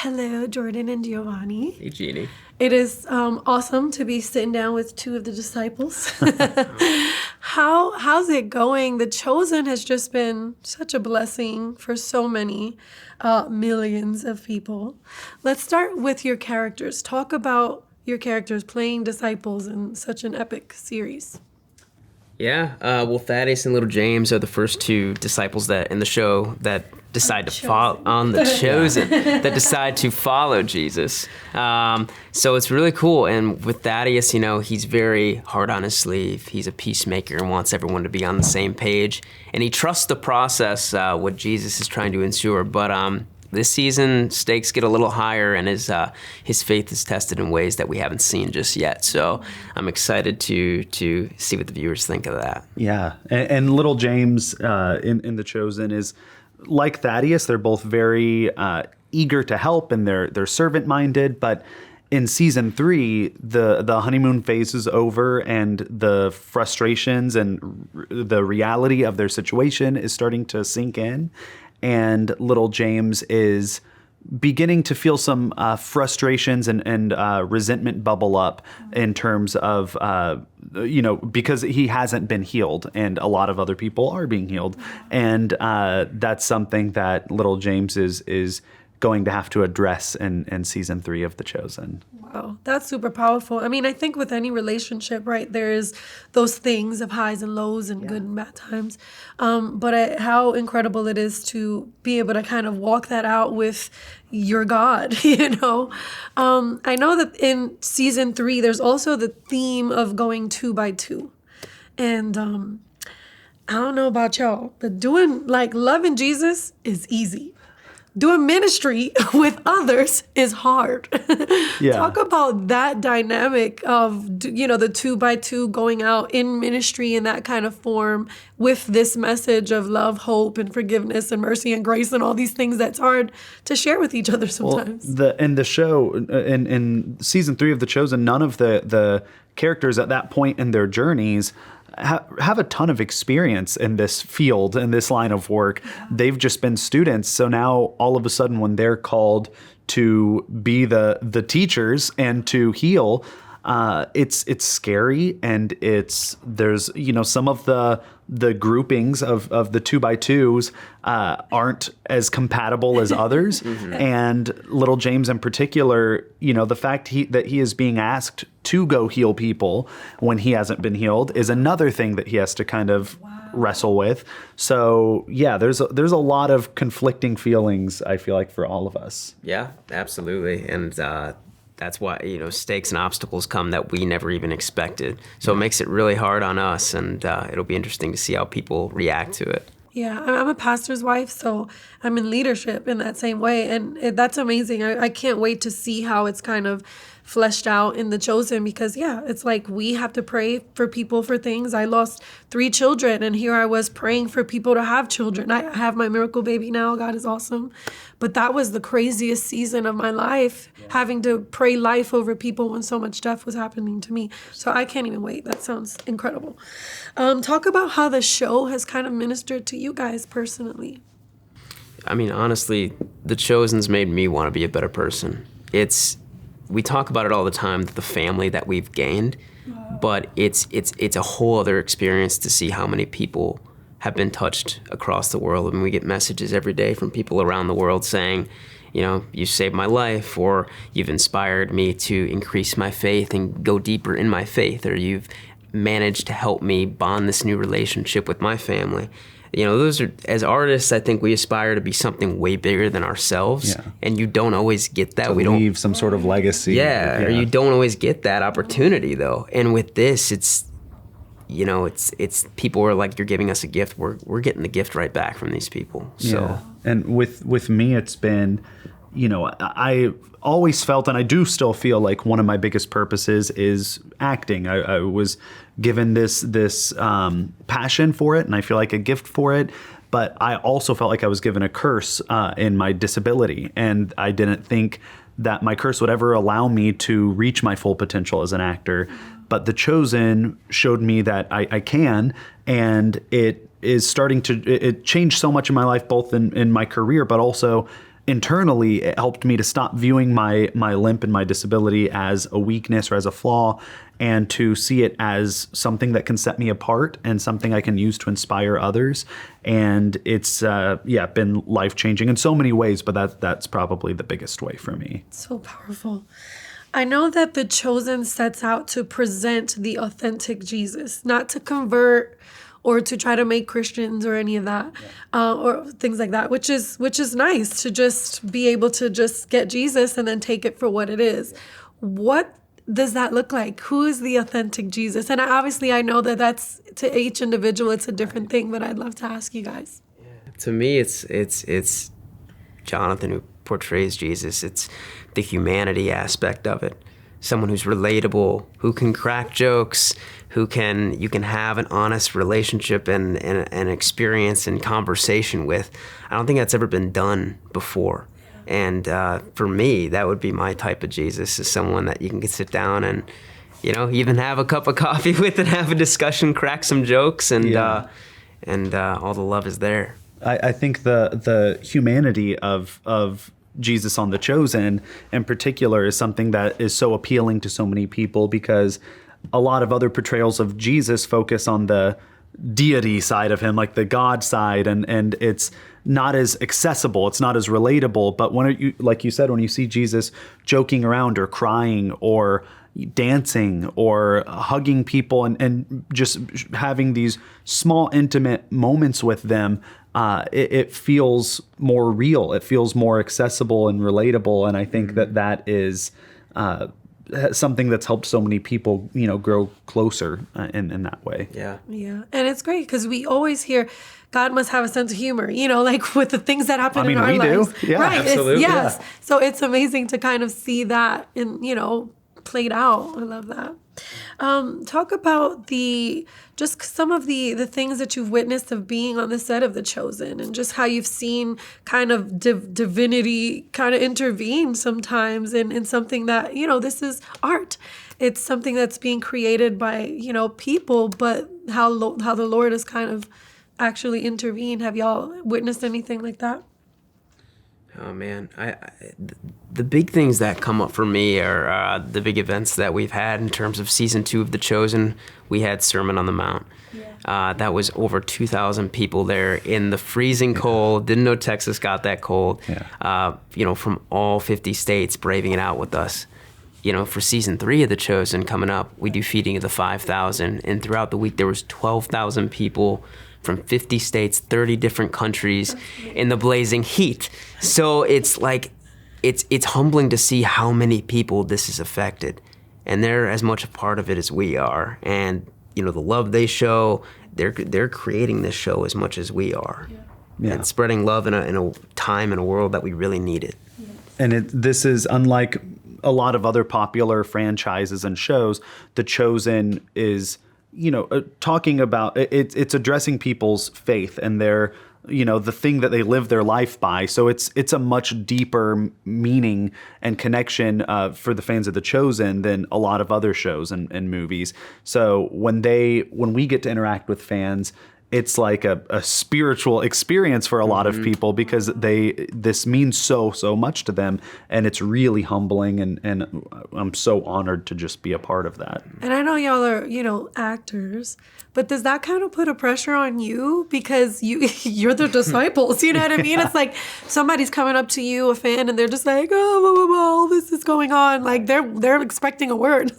Hello, Jordan and Giovani. Hey, Jeannie. It is awesome to be sitting down with two of the disciples. How's it going? The Chosen has just been such a blessing for so many millions of people. Let's start with your characters. Talk about your characters playing disciples in such an epic series. Yeah, well, Thaddeus and little James are the first two disciples that in the show that decide to follow on the Chosen that decide to follow Jesus. So it's really cool. And with Thaddeus, he's very hard on his sleeve. He's a peacemaker and wants everyone to be on the same page. And he trusts the process, what Jesus is trying to ensure. But this season, stakes get a little higher, and his faith is tested in ways that we haven't seen just yet. So I'm excited to see what the viewers think of that. Yeah, and little James in The Chosen is like Thaddeus. They're both very eager to help, and they're servant-minded. But in season 3, the honeymoon phase is over, and the frustrations and the reality of their situation is starting to sink in. And little James is beginning to feel some frustrations and resentment bubble up in terms of, because he hasn't been healed and a lot of other people are being healed. And that's something that little James is going to have to address in season 3 of The Chosen. Wow, that's super powerful. I mean, I think with any relationship, right, there's those things of highs and lows and good and bad times. But how incredible it is to be able to kind of walk that out with your God, I know that in season 3, there's also the theme of going 2 by 2. And I don't know about y'all, but loving Jesus is easy. Doing ministry with others is hard. Yeah. Talk about that dynamic of, the 2 by 2 going out in ministry in that kind of form with this message of love, hope, and forgiveness and mercy and grace and all these things that's hard to share with each other sometimes. Well, in the show, in season 3 of The Chosen, none of the characters at that point in their journeys have a ton of experience in this field, in this line of work. They've just been students. So now all of a sudden when they're called to be the teachers and to heal, it's scary, and there's some of the groupings of the 2 by 2s aren't as compatible as others. And little James in particular, the fact that he is being asked to go heal people when he hasn't been healed is another thing that he has to kind of wrestle with. So yeah, there's a lot of conflicting feelings, I feel like, for all of us. Yeah, absolutely. And that's why, stakes and obstacles come that we never even expected. So it makes it really hard on us, and it'll be interesting to see how people react to it. Yeah, I'm a pastor's wife, so I'm in leadership in that same way. And that's amazing. I can't wait to see how it's kind of fleshed out in The Chosen, because it's like we have to pray for people for things. I lost 3 children, and here I was praying for people to have children. I have my miracle baby now. God is awesome. But that was the craziest season of my life, having to pray life over people when so much death was happening to me. So I can't even wait. That sounds incredible. Talk about how the show has kind of ministered to you guys personally. I mean, honestly, The Chosen's made me want to be a better person. We talk about it all the time, the family that we've gained, but it's a whole other experience to see how many people have been touched across the world. I mean, we get messages every day from people around the world saying, you saved my life, or you've inspired me to increase my faith and go deeper in my faith, or you've managed to help me bond this new relationship with my family. Those are, as artists, I think we aspire to be something way bigger than ourselves, and you don't always get that. We leave some sort of legacy. Or you don't always get that opportunity, though. And with this, it's people are like, you're giving us a gift. We're getting the gift right back from these people. So. Yeah. And with me, it's been, I always felt, and I do still feel like one of my biggest purposes is acting. I was given this passion for it, and I feel like a gift for it. But I also felt like I was given a curse in my disability, and I didn't think that my curse would ever allow me to reach my full potential as an actor. But The Chosen showed me that I can, and it is starting to, it changed so much in my life, both in my career, but also internally, it helped me to stop viewing my limp and my disability as a weakness or as a flaw, and to see it as something that can set me apart and something I can use to inspire others. And it's been life-changing in so many ways, but that's probably the biggest way for me. So powerful. I know that The Chosen sets out to present the authentic Jesus, not to convert or to try to make Christians or any of that, or things like that, which is nice to just be able to just get Jesus and then take it for what it is. What does that look like? Who is the authentic Jesus? And obviously I know that that's, to each individual, it's a different thing, but I'd love to ask you guys. To me, it's Jonathan who portrays Jesus. It's the humanity aspect of it. Someone who's relatable, who can crack jokes, you can have an honest relationship and experience and conversation with. I don't think that's ever been done before. And for me, that would be my type of Jesus, is someone that you can sit down and, even have a cup of coffee with and have a discussion, crack some jokes, and all the love is there. I think the humanity of Jesus on The Chosen in particular is something that is so appealing to so many people, because a lot of other portrayals of Jesus focus on the deity side of him, like the God side, and it's not as accessible, it's not as relatable. But when you, like you said, when you see Jesus joking around or crying or dancing or hugging people and just having these small intimate moments with them, it feels more real, it feels more accessible and relatable. And I think that is something that's helped so many people, grow closer in that way. Yeah. Yeah. And it's great because we always hear God must have a sense of humor, like with the things that happen in our we lives. do. Yeah, right. absolutely. Yes. Yeah. So it's amazing to kind of see that played out. I love that. Talk about just some of the things that you've witnessed of being on the set of The Chosen, and just how you've seen kind of divinity kind of intervene sometimes in something that, this is art. It's something that's being created by, people, but how the Lord has kind of actually intervened. Have y'all witnessed anything like that? Oh man, the big things that come up for me are the big events that we've had in terms of season 2 of The Chosen. We had Sermon on the Mount. Yeah. That was over 2,000 people there in the freezing cold. Didn't know Texas got that cold. Yeah. From all 50 states braving it out with us. For season 3 of The Chosen coming up, we do Feeding of the 5,000, and throughout the week there was 12,000 people from 50 states, 30 different countries in the blazing heat. So it's like, it's humbling to see how many people this has affected. And they're as much a part of it as we are. And, the love they show, they're creating this show as much as we are. Yeah. And spreading love in a time and a world that we really need it. And this is unlike a lot of other popular franchises and shows. The Chosen is talking about it's addressing people's faith and their, the thing that they live their life by. So it's a much deeper meaning and connection for the fans of The Chosen than a lot of other shows and movies. So when we get to interact with fans, it's like a spiritual experience for a lot of people, because this means so much to them, and it's really humbling, and I'm so honored to just be a part of that. And I know y'all are, actors, but does that kind of put a pressure on you, because you're the disciples, you know what I mean? It's like somebody's coming up to you, a fan, and they're just like, oh, blah, blah, blah, all this is going on. Like they're expecting a word.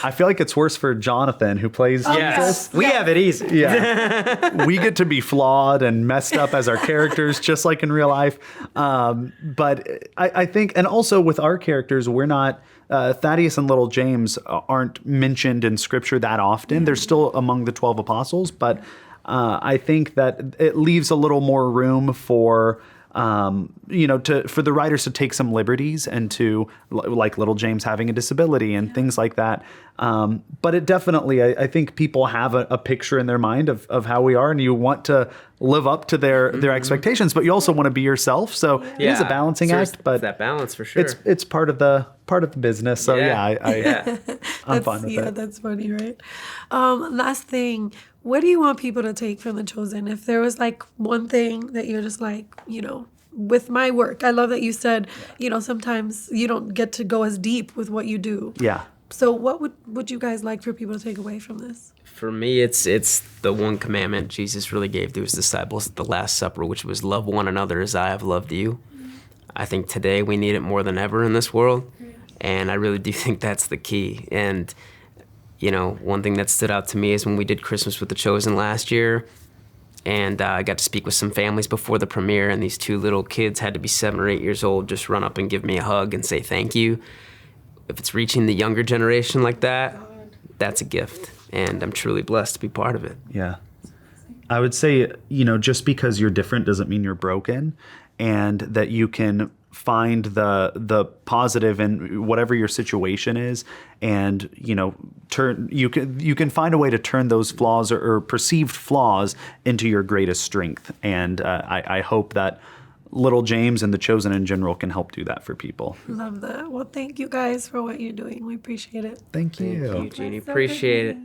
I feel like it's worse for Jonathan, who plays Jesus. We have it easy. Yeah. We get to be flawed and messed up as our characters, just like in real life. But I think, and also with our characters, we're not, Thaddeus and little James aren't mentioned in scripture that often. They're still among the 12 apostles, but I think that it leaves a little more room for for the writers to take some liberties, and to, like little James having a disability and things like that. But it definitely, I think people have a picture in their mind of how we are, and you want to live up to their expectations, but you also want to be yourself. So it is a balancing act, but it's that balance for sure. It's part of the business. So I'm fine with it. That's funny, right? Last thing, what do you want people to take from The Chosen? If there was like one thing that you're just like, with my work. I love that you said, you know, sometimes you don't get to go as deep with what you do. Yeah. So what would you guys like for people to take away from this? For me, it's the one commandment Jesus really gave to his disciples at the Last Supper, which was love one another as I have loved you. I think today we need it more than ever in this world, and I really do think that's the key. And, you know, one thing that stood out to me is when we did Christmas with the Chosen last year, and I got to speak with some families before the premiere, and these 2 little kids had to be 7 or 8 years old, just run up and give me a hug and say thank you. If it's reaching the younger generation like that, that's a gift. And I'm truly blessed to be part of it. Yeah. I would say, you know, just because you're different doesn't mean you're broken, and that you can find the positive in whatever your situation is, and, you know, you can find a way to turn those flaws or perceived flaws into your greatest strength. And I hope that little James and the Chosen in general can help do that for people. Love that. Well, thank you guys for what you're doing. We appreciate it. Thank you. Thank you, Jeannie. Appreciate it.